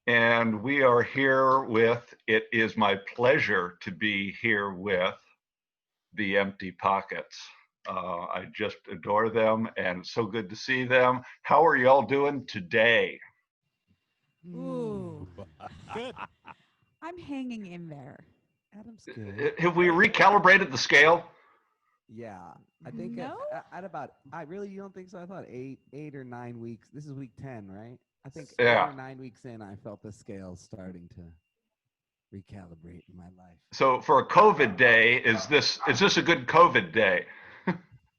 And we are here with, it is my pleasure to be here with the Empty Pockets. I just adore them and it's so good to see them. How are y'all doing today? Ooh, Good. I'm hanging in there. Adam's good. Have we recalibrated the scale? Yeah, I think No? at about. You don't think so? I thought 8 or 9 weeks. This is week 10, right? I think Yeah. 8 or 9 weeks in, I felt the scale starting to recalibrate in my life. So for a COVID day, is this a good COVID day?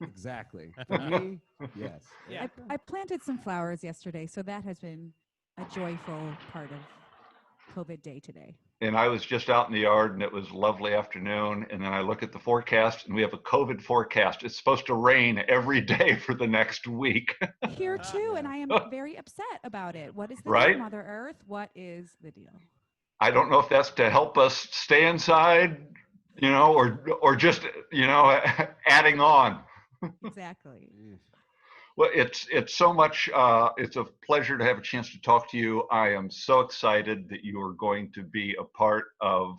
Exactly. For me, yes. Yeah. I planted some flowers yesterday, so that has been a joyful part of COVID day today. And I was just out in the yard and it was a lovely afternoon. And then I look at the forecast and we have a COVID forecast. It's supposed to rain every day for the next week. Here too, and Yeah. I am very upset about it. What is the Right? deal, Mother Earth? What is the deal? I don't know if that's to help us stay inside, or just, adding on. Exactly. Well, it's so much. It's a pleasure to have a chance to talk to you. I am so excited that you are going to be a part of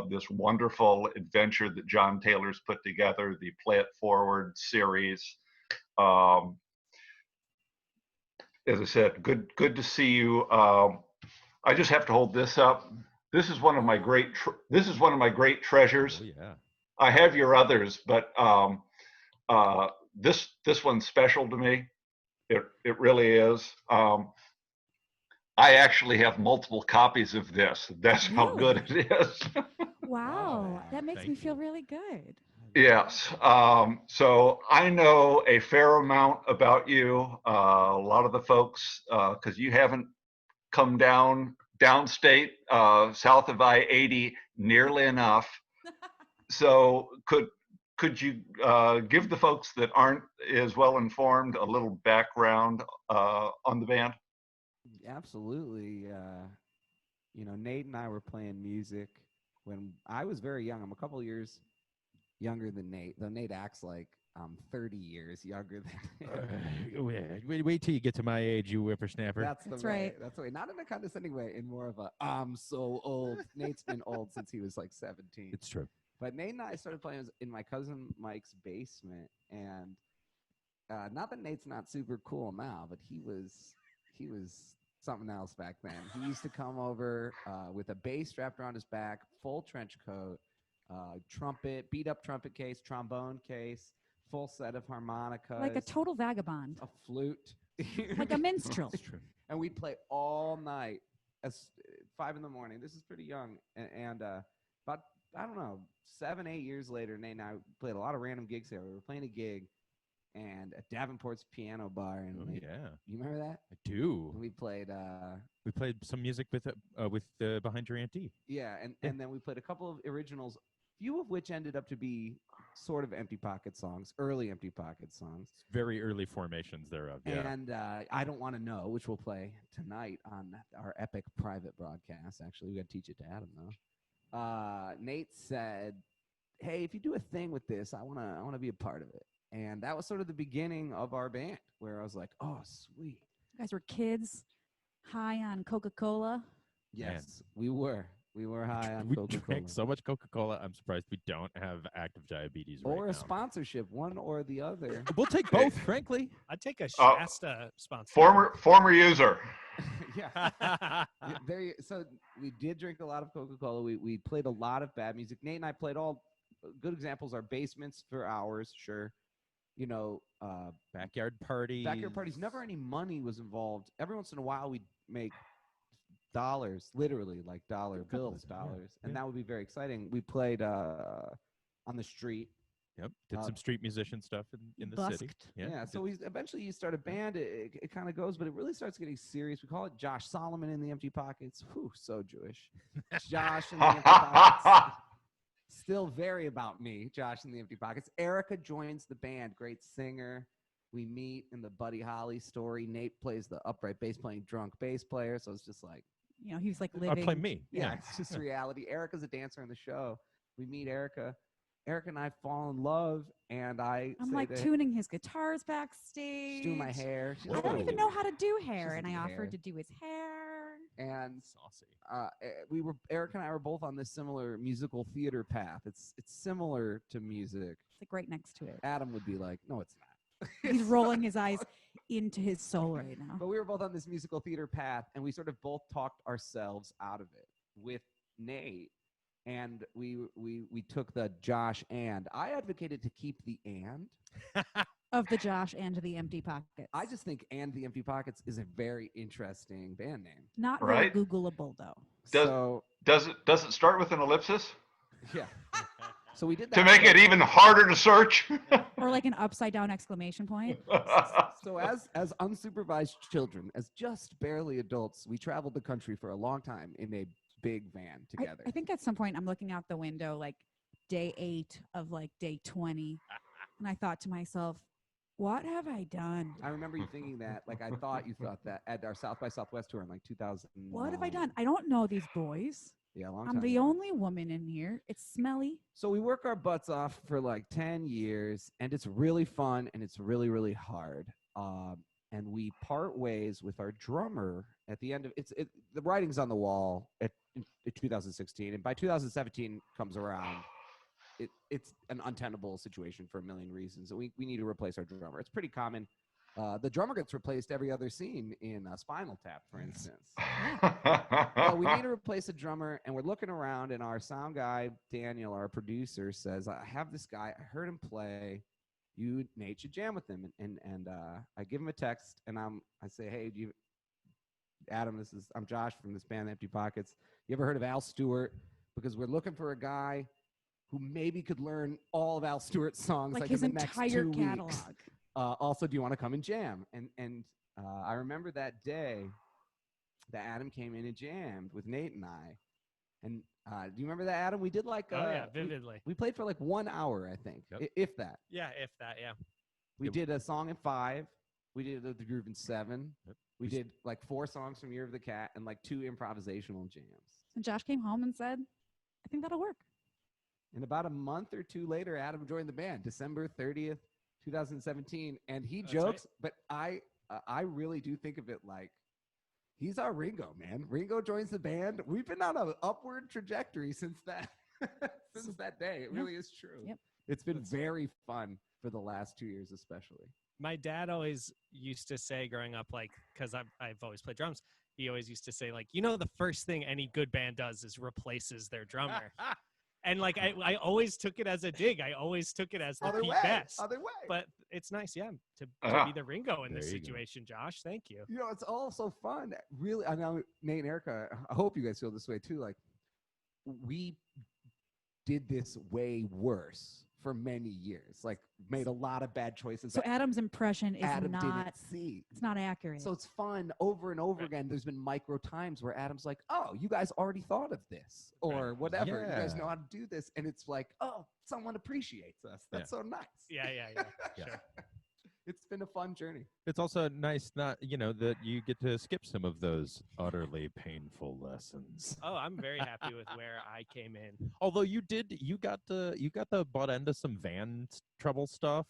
this wonderful adventure that John Taylor's put together, the Play It Forward series. Um, as I said, good to see you. I just have to hold this up. This is one of my great treasures. Oh, yeah. I have your others, but this one's special to me. It really is. I actually have multiple copies of this. That's how good Really? it is. Wow, that makes Thank me feel you. really good. Yes. So I know a fair amount about you. A lot of the folks, because you haven't come downstate, south of I-80 nearly enough. So could you give the folks that aren't as well informed a little background on the band? Absolutely. Nate and I were playing music when I was very young. I'm a couple years younger than Nate, though Nate acts like I'm 30 years younger than him. Wait till you get to my age, you whippersnapper. That's right. That's the way. Not in a condescending way, in more of a I'm so old. Nate's been old since he was like 17. It's true. But Nate and I started playing in my cousin Mike's basement, and not that Nate's not super cool now, but he was something else back then. He used to come over with a bass strapped around his back, full trench coat, trumpet, beat up trumpet case, trombone case, full set of harmonicas, Like a total vagabond, a flute, like a minstrel. It's true. and we'd play all night as 5 in the morning. This is pretty young, and about, I don't know, 7-8 years later, Nate and I played a lot of random gigs here. We were playing a gig and at Davenport's Piano Bar, and Oh, yeah. you remember that? I do. We played We played some music with Behind Your Auntie. yeah, and then we played a couple of originals, few of which ended up to be sort of Empty Pocket songs, early Empty Pocket songs. Very early formations thereof. Yeah. And I Don't Want to Know, which we'll play tonight on our epic private broadcast. Actually, we got to teach it to Adam though. Nate said, "Hey, if you do a thing with this, I wanna be a part of it." And that was sort of the beginning of our band, where I was like, "Oh, sweet." You guys were kids, high on Coca-Cola. Yes, we were. We were high on We Coca-Cola. drank so much Coca-Cola. I'm surprised we don't have active diabetes or right a now. sponsorship, one or the other. We'll take both, frankly. I'd take a Shasta sponsor. Former user. Yeah. So we did drink a lot of Coca-Cola. We played a lot of bad music. Nate and I played all good examples are basements for hours, sure. Backyard parties. Backyard parties. Never any money was involved. Every once in a while we'd make dollars, literally like dollar bills, dollars. And that would be very exciting. We played on the street. Yep. Did some street musician stuff in the city. Busked. Yeah. So eventually you start a band. It kind of goes, but it really starts getting serious. We call it Josh Solomon and the Empty Pockets. Whew, so Jewish. Josh and the Empty Pockets. Still very about me, Josh and the Empty Pockets. Erica joins the band, great singer. We meet in the Buddy Holly story. Nate plays the upright bass playing drunk bass player. So it's just like, He was like living. Play me. yeah, it's just reality. Erica's a dancer in the show. We meet Erica, Eric and I fall in love, and I'm say like to tuning his guitars backstage. she's doing my hair. She I doesn't don't really even do know it. how to do hair, doesn't and do I hair. offered to do his hair. And Saucy. Eric and I were both on this similar musical theater path. It's similar to music. It's like right next to it. Adam would be like, no, it's not. He's It's rolling not. his eyes into his soul right now. But we were both on this musical theater path, and we sort of both talked ourselves out of it with Nate. And we took the Josh and. I advocated to keep the and. Of the Josh and the Empty Pockets. I just think And the Empty Pockets is a very interesting band name. Not Right. very Googleable though. Does it start with an ellipsis Yeah. So we did that to make it even harder to search? Or like an upside down exclamation point. So as unsupervised children, as just barely adults, we traveled the country for a long time in a big van together. I think at some point I'm looking out the window like day 8 of like day 20. And I thought to myself, what have I done? I remember you thinking that, like I thought you thought that at our South by Southwest tour in like 2000. What have I done? I don't know these boys. Yeah, a long I'm time the ago. only woman in here. It's smelly. So we work our butts off for like 10 years, and it's really fun, and it's really, really hard. And we part ways with our drummer at the end of the writing's on the wall in 2016, and by 2017 comes around. It's an untenable situation for a million reasons. We need to replace our drummer. It's pretty common. The drummer gets replaced every other scene in Spinal Tap, for instance. Well, we need to replace a drummer, and we're looking around, and our sound guy, Daniel, our producer, says, I have this guy. I heard him play. You, Nate, should jam with him. And I give him a text, and I say, hey, Adam, I'm Josh from this band, Empty Pockets. You ever heard of Al Stewart? Because we're looking for a guy who maybe could learn all of Al Stewart's songs Like in his the next entire 2 catalog. weeks. Also, do you want to come and jam? And I remember that day that Adam came in and jammed with Nate and I. And do you remember that, Adam? We did like Oh yeah, vividly. we played for like 1 hour, I think, Yep. if that. Yeah, if that. Yeah. We Yep. did a song in 5. We did the groove in 7. Yep. We did like 4 songs from Year of the Cat and like 2 improvisational jams. And Josh came home and said, I think that'll work. And about a month or 2 later, Adam joined the band, December 30th, 2017. And he That's right. jokes, but I really do think of it like he's our Ringo, man. Ringo joins the band. We've been on an upward trajectory since that since that day. It Yeah. really is true. Yep. It's been That's- very fun for the last 2 years, especially. My dad always used to say growing up, like, because I've always played drums. He always used to say, like, the first thing any good band does is replaces their drummer. And like I always took it as a dig. I always took it as the Other Pete way. Best. Other way. But it's nice, yeah, to be the Ringo in this There you go. situation, Josh. Thank you. it's all so fun. Really, I know Nate and Erica, I hope you guys feel this way too. Like, we did this way worse for many years. Like, made a lot of bad choices. So that Adam's impression is Adam not didn't see. it's not accurate. So it's fun over and over Right. again. There's been micro times where Adam's like, oh, you guys already thought of this or whatever. You guys Yeah. know how to do this. And it's like, oh, someone appreciates us. That's so nice. Yeah. Yeah. Sure. It's been a fun journey. It's also nice that you get to skip some of those utterly painful lessons. Oh, I'm very happy with where I came in. Although you got the butt end of some trouble stuff.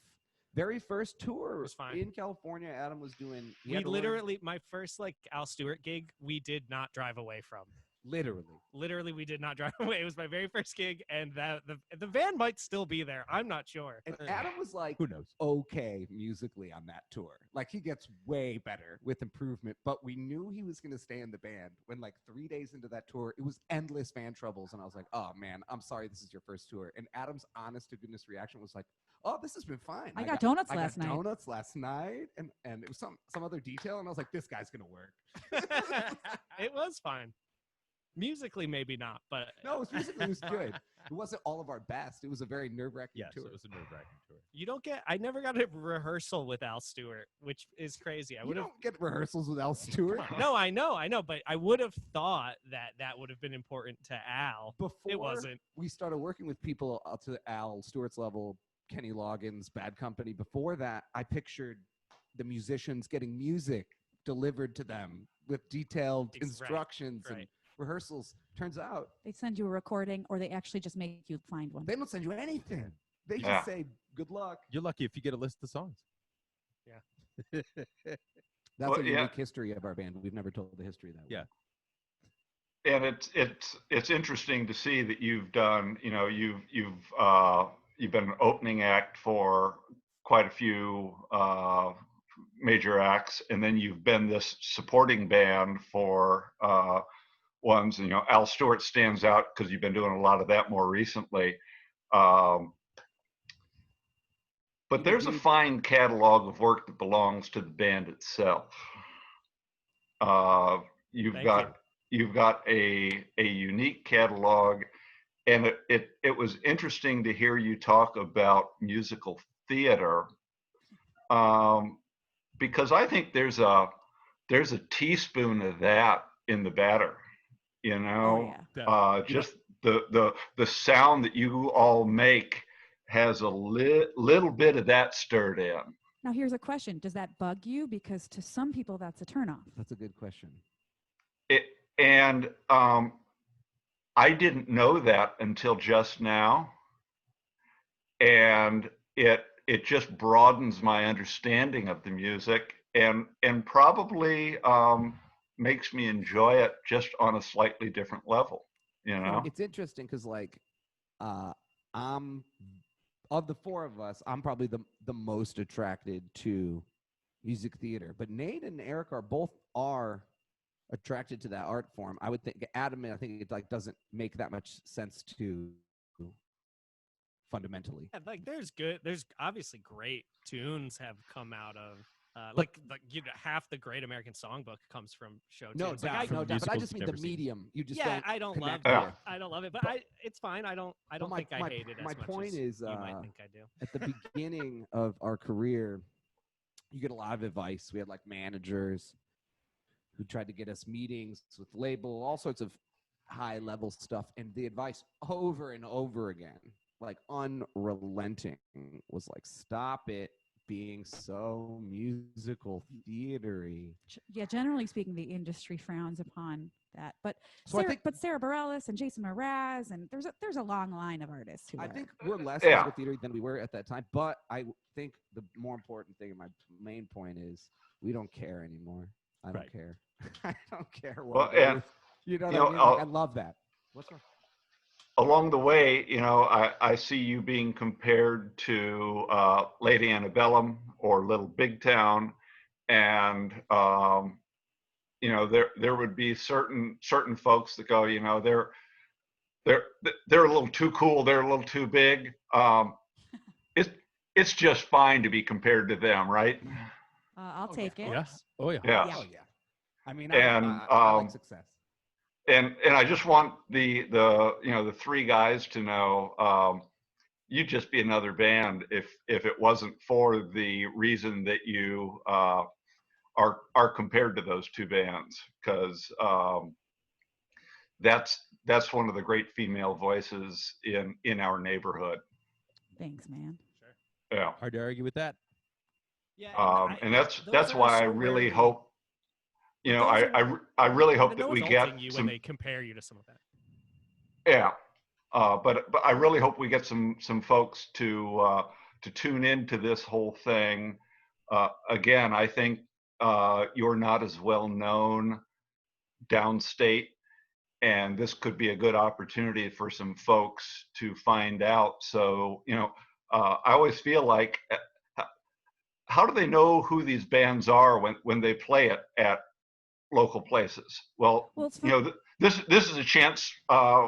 Very first tour was fine. in California, Adam was doing. he We had to learn- literally, my first like Al Stewart gig, we did not drive away from. Literally, we did not drive away. It was my very first gig, and the van might still be there. I'm not sure. And Adam was like, Who knows? okay musically on that tour. Like, he gets way better with improvement, but we knew he was going to stay in the band when like 3 days into that tour, it was endless van troubles. And I was like, oh man, I'm sorry this is your first tour. And Adam's honest to goodness reaction was like, oh, this has been fine. I got donuts I last got night. donuts last night. And it was some other detail. And I was like, this guy's going to work. It was fine. Musically, maybe not, but No, musically it was good. It wasn't all of our best. It was a very nerve-wracking Yes, tour. it was a nerve-wracking tour. I never got a rehearsal with Al Stewart, which is crazy. I You would have. don't get rehearsals with Al Stewart. No, I know, but I would have thought that would have been important to Al. Before It wasn't. we started working with people up to Al Stewart's level, Kenny Loggins, Bad Company. Before that, I pictured the musicians getting music delivered to them with detailed Right, instructions and right. rehearsals. Turns out They send you a recording, or they actually just make you find one. they don't send you anything. They just Yeah. say good luck. You're lucky if you get a list of songs. Yeah. That's Well, a yeah. unique history of our band. We've never told the history that way. Yeah. And it's interesting to see that you've done, you've been an opening act for quite a few major acts, and then you've been this supporting band for ones. And Al Stewart stands out because you've been doing a lot of that more recently. But there's a fine catalog of work that belongs to the band itself. You've Thank got a unique catalog, and it was interesting to hear you talk about musical theater, because I think there's a teaspoon of that in the batter. Oh, yeah. Just the sound that you all make has a little bit of that stirred in. Now, here's a question. Does that bug you? Because to some people, that's a turnoff. That's a good question. And I didn't know that until just now, and it just broadens my understanding of the music, and probably makes me enjoy it just on a slightly different level. It's interesting because I'm, of the four of us, I'm probably the most attracted to music theater, but Nate and Eric are attracted to that art form. I would think Adam, I think it doesn't make that much sense to fundamentally. Yeah, there's obviously great tunes have come out of half the Great American Songbook comes from show tunes. No doubt. But I musicals just mean never the seen. medium. You just I don't love connect it. with. I don't love it, but it's fine. I don't But think I hate it as my much point as is, you might think I do. at the beginning of our career, you get a lot of advice. We had managers who tried to get us meetings with label, all sorts of high level stuff. And the advice over and over again, unrelenting, was stop it being so musical theatery. Yeah, generally speaking, the industry frowns upon that. But So Sarah Bareilles and Jason Mraz, and there's a long line of artists who I are. think we're less Yeah. musical theater than we were at that time. But I think the more important thing, and my main point is, we don't care anymore. I don't Right. care. I don't care what. Well, it and is. You know what you know, I mean? I love that. What's wrong? along the way, I see you being compared to Lady Antebellum or Little Big Town, and there would be certain folks that go, they're a little too cool, they're a little too big. It's just fine to be compared to them, right? I'll Oh, take yeah, it. Yeah. Oh yeah. Yeah. Oh yeah. I mean, And, I like success. And I just want the three guys to know, you'd just be another band if it wasn't for the reason that you are compared to those two bands, because that's one of the great female voices in our neighborhood. Thanks, man. Yeah. Hard to argue with that. Yeah, And that's those are why I so really rarely- hope, but those are- I really hope no that we one's get faulting you some, when they compare you to some of that. yeah. But I really hope we get some folks to tune into this whole thing. Again, I think you're not as well known downstate, and this could be a good opportunity for some folks to find out. So, I always feel like, how do they know who these bands are when they play it at local places? Well, Well, it's fun. this is a chance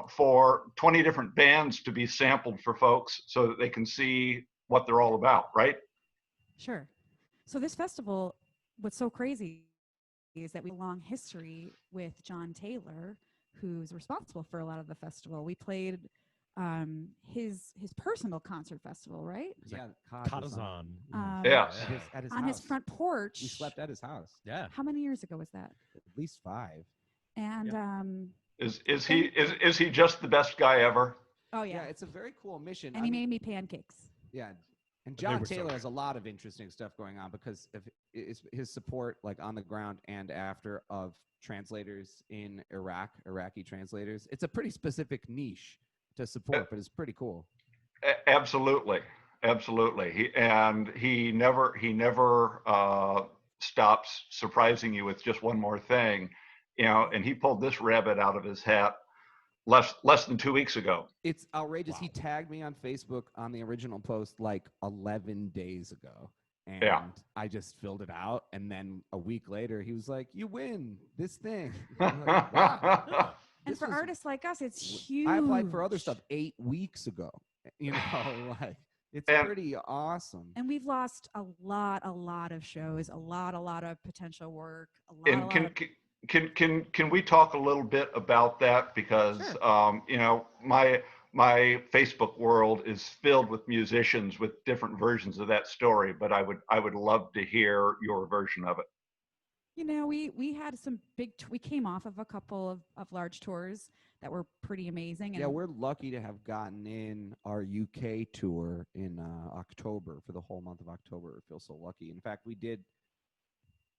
for 20 different bands to be sampled for folks so that they can see what they're all about, right? Sure. So this festival, what's so crazy is that we have a long history with John Taylor, who's responsible for a lot of the festival. We played his personal concert festival, right? Yeah, Kazan. Yes. At his On house. his front porch. We slept at his house. Yeah. How many years ago was that? At least 5. And Is he just the best guy ever? oh Yeah, yeah, it's a very cool mission. and he made me pancakes. Yeah, And They John were so Taylor good. has a lot of interesting stuff going on because of his support, like on the ground and after, of translators in Iraqi translators. It's a pretty specific niche to support, but it's pretty cool. Absolutely, absolutely. He never stops surprising you with just one more thing, And he pulled this rabbit out of his hat less than 2 weeks ago. It's outrageous. He Wow. tagged me on Facebook on the original post like 11 days ago. And Yeah. I just filled it out. And then a week later, he was like, "You win this thing." I'm like, wow. And This for was- artists like us, it's huge. I applied for other stuff 8 weeks ago. Like it's And- pretty awesome. And we've lost a lot of shows, a lot of potential work, And can we talk a little bit about that? Because Sure. my Facebook world is filled with musicians with different versions of that story, but I would love to hear your version of it. We had some big. We came off of a couple of large tours that were pretty amazing. And Yeah, we're lucky to have gotten in our UK tour in October for the whole month of October. I feel so lucky. In fact, we did.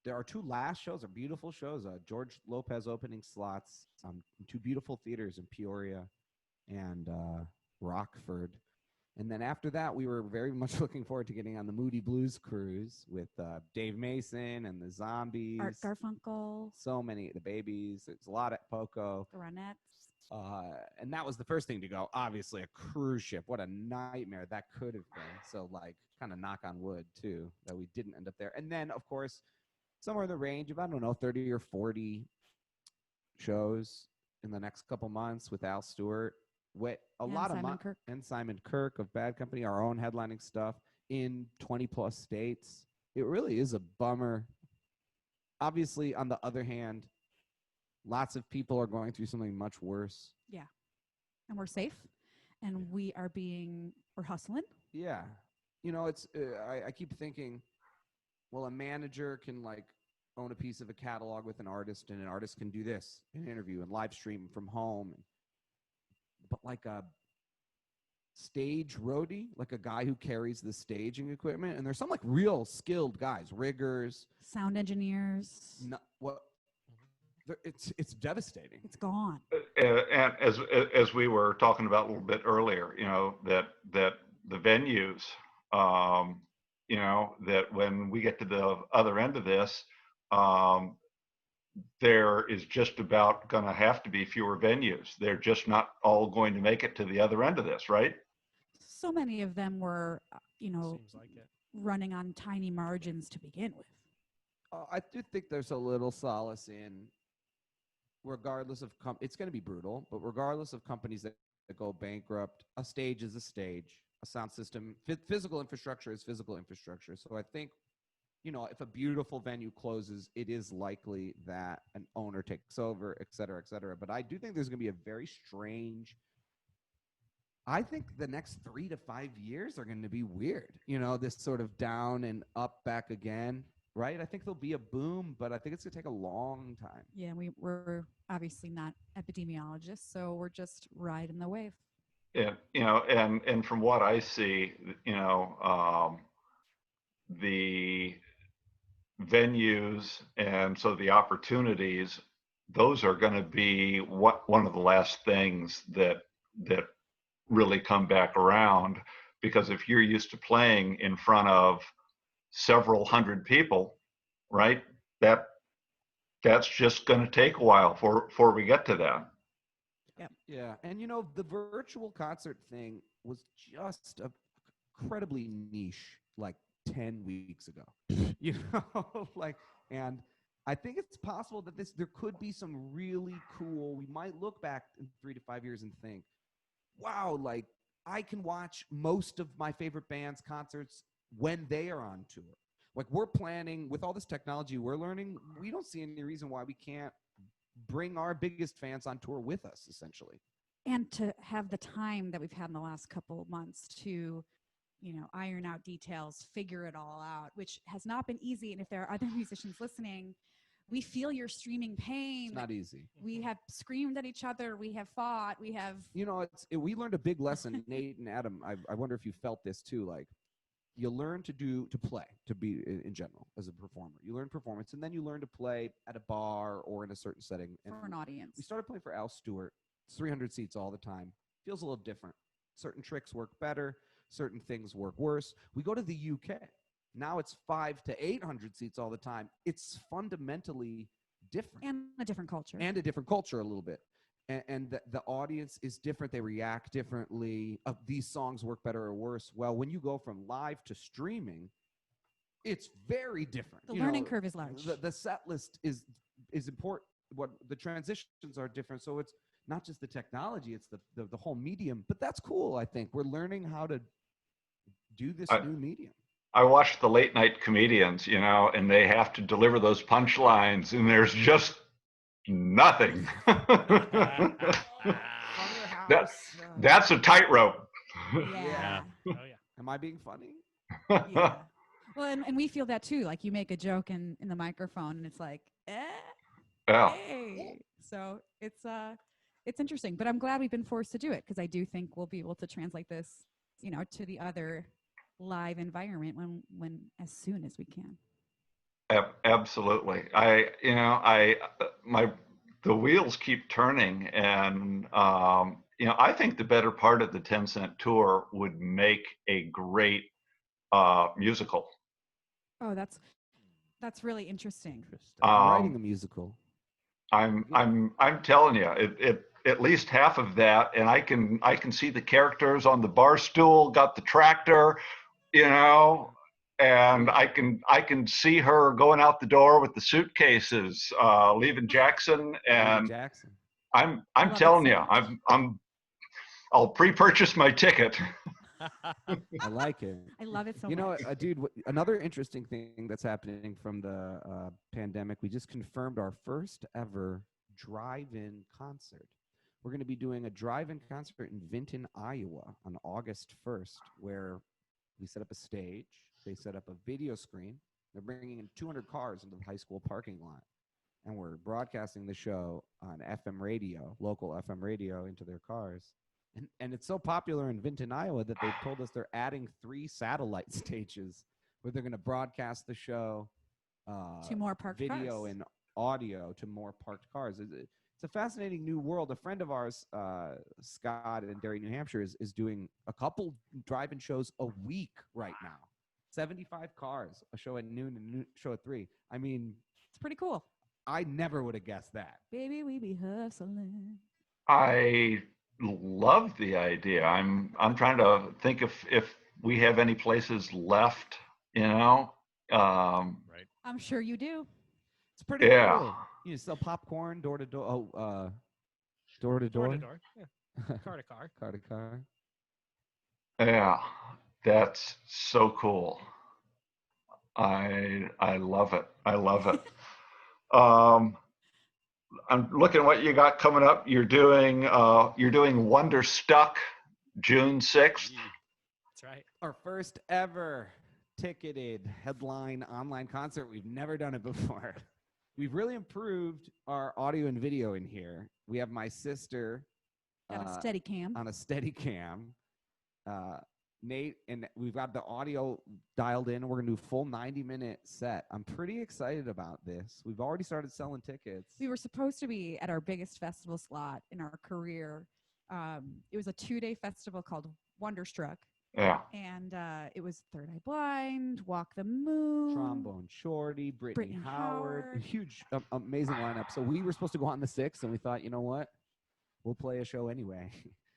There are 2 last shows, are beautiful shows. George Lopez opening slots, in 2 beautiful theaters in Peoria and Rockford. And then after that, we were very much looking forward to getting on the Moody Blues cruise with Dave Mason and the Zombies. Art Garfunkel, So many, the Babies. There's a lot at Poco. the Ronettes. And that was the first thing to go. Obviously, a cruise ship. What a nightmare that could have been. So, like, kind of knock on wood, too, that we didn't end up there. And then, of course, somewhere in the range of, 30 or 40 shows in the next couple months with Al Stewart. With a And lot Simon of Kirk. and Simon Kirk of Bad Company, our own headlining stuff in 20+ states. It really is a bummer. Obviously, on the other hand, lots of people are going through something much worse. And we're safe, and we're hustling. Yeah. It's I keep thinking, well, a manager can like own a piece of a catalog with an artist, and an artist can do this, an interview and live stream from home. But like a stage roadie, like a guy who carries the staging equipment, and there's some like real skilled guys, riggers, Sound engineers. it's devastating. It's gone. And as we were talking about a little bit earlier, that the venues, that when we get to the other end of this, there is just about going to have to be fewer venues. They're just not all going to make it to the other end of this, right? So many of them were, Seems like it. running on tiny margins to begin with. I do think there's a little solace in, regardless of it's going to be brutal, but regardless of companies that go bankrupt, a stage is a stage, a sound system, physical infrastructure is physical infrastructure. So I think, if a beautiful venue closes, it is likely that an owner takes over, et cetera, et cetera. But I do think there's going to be a very strange, I think the next 3 to 5 years are going to be weird. This sort of down and up, back again, right? I think there'll be a boom, but I think it's going to take a long time. Yeah, we're obviously not epidemiologists, so we're just riding the wave. And and from what I see, the venues and so the opportunities, those are going to be one of the last things that really come back around, because if you're used to playing in front of several hundred people, right, that's just going to take a while before we get to that. Yeah. And the virtual concert thing was just incredibly niche like 10 weeks ago. And I think it's possible that there could be some really cool, we might look back in 3 to 5 years and think, wow, like I can watch most of my favorite bands' concerts when they are on tour. Like we're planning with all this technology we're learning, we don't see any reason why we can't bring our biggest fans on tour with us, essentially. And to have the time that we've had in the last couple of months to, iron out details, figure it all out, which has not been easy. And if there are other musicians listening, we feel your streaming pain. It's not easy. We have screamed at each other. We have fought. We have. We learned a big lesson, Nate and Adam. I wonder if you felt this too. Like, you learn to play, to be in general as a performer. You learn performance, and then you learn to play at a bar or in a certain setting. And For an audience. we started playing for Al Stewart. It's 300 seats all the time. Feels a little different. Certain tricks work better. Certain things work worse. We go to the UK. Now it's 500 to 800 seats all the time. It's fundamentally different. And a different culture. And a different culture a little bit. And the audience is different. They react differently. These songs work better or worse. Well, when you go from live to streaming, it's very different. The learning curve is large. The set list is important. What the transitions are different. So it's not just the technology, it's the whole medium. But that's cool, I think. We're learning how to do this new medium. I watch the late night comedians, and they have to deliver those punchlines, and there's just nothing. That's a tightrope. Yeah. Oh yeah. Am I being funny? Yeah. Well, and we feel that too. Like you make a joke in the microphone, and it's like, Yeah. hey. So it's interesting, but I'm glad we've been forced to do it because I do think we'll be able to translate this, to the other live environment when as soon as we can. Absolutely. The wheels keep turning, and I think the better part of the 10-cent tour would make a great musical. Oh, that's really interesting. Writing a musical. I'm telling you, it at least half of that, and I can see the characters on the bar stool, got the tractor, and I can see her going out the door with the suitcases, leaving Jackson, and Jackson. I'm love telling it you, so much. I'll pre-purchase my ticket. I like it. I love it so much. Dude, another interesting thing that's happening from the pandemic, we just confirmed our first ever drive-in concert. We're going to be doing a drive-in concert in Vinton, Iowa on August 1st, where we set up a stage. They set up a video screen. They're bringing in 200 cars into the high school parking lot. And we're broadcasting the show on FM radio, local FM radio, into their cars. And it's so popular in Vinton, Iowa, that they've told us they're adding 3 satellite stages where they're going to broadcast the show To more parked video cars. and audio to more parked cars. It's a fascinating new world. A friend of ours, Scott in Derry, New Hampshire, is doing a couple drive-in shows a week right now. 75 cars, a show at noon and a show at 3. I mean, It's pretty cool. I never would have guessed that. Baby, we be hustling. I love the idea. I'm trying to think if we have any places left, Right. I'm sure you do. It's pretty Yeah. cool. You sell popcorn door to door. Oh, door to Door door. to door. Yeah. Car to car. Car to car. Yeah, that's so cool. I love it. I love it. I'm looking at what you got coming up. You're doing Wonderstruck June 6th. That's right. Our first ever ticketed headline online concert. We've never done it before. We've really improved our audio and video in here. We have my sister Got a steady cam. on a steady cam. Nate, and we've got the audio dialed in. We're going to do a full 90-minute set. I'm pretty excited about this. We've already started selling tickets. We were supposed to be at our biggest festival slot in our career. It was a 2-day festival called Wonderstruck. Yeah. And it was Third Eye Blind, Walk the Moon, Trombone Shorty, Brittany Howard. Howard. Huge, amazing lineup. So we were supposed to go on the 6th, and we thought, you know what? We'll play a show anyway.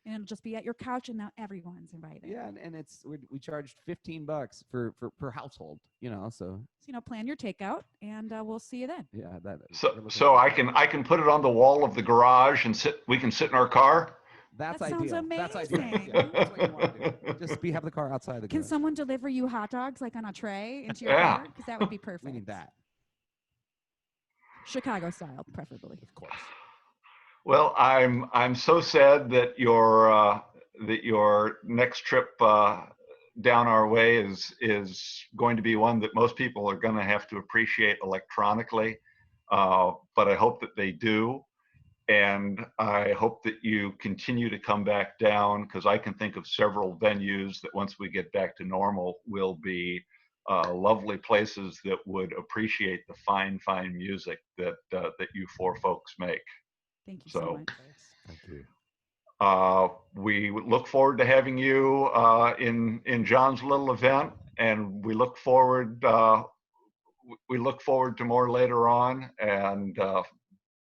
And it'll just be at your couch, and now everyone's invited. Yeah, and it's we charged $15 for per household, so So, plan your takeout, and we'll see you then. yeah, that. So I can put it on the wall of the garage and we can sit in our car. That's That ideal. sounds That's ideal. amazing. Yeah, that's what you want to do. Just have the car outside the Can garage. someone deliver you hot dogs like on a tray into your Yeah. car? Because that would be perfect. We need that. Chicago style, preferably. Of course. Well, I'm so sad that your next trip down our way is going to be one that most people are going to have to appreciate electronically, but I hope that they do. And I hope that you continue to come back down, because I can think of several venues that once we get back to normal will be lovely places that would appreciate the fine music that you four folks make. Thank you so much. Thank you. We look forward to having you in John's little event, and we look forward to more later on. And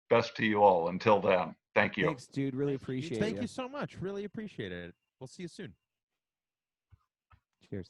best to you all. Until then, thank you. Thanks, dude. Really appreciate it. Thank you so much. Really appreciate it. We'll see you soon. Cheers.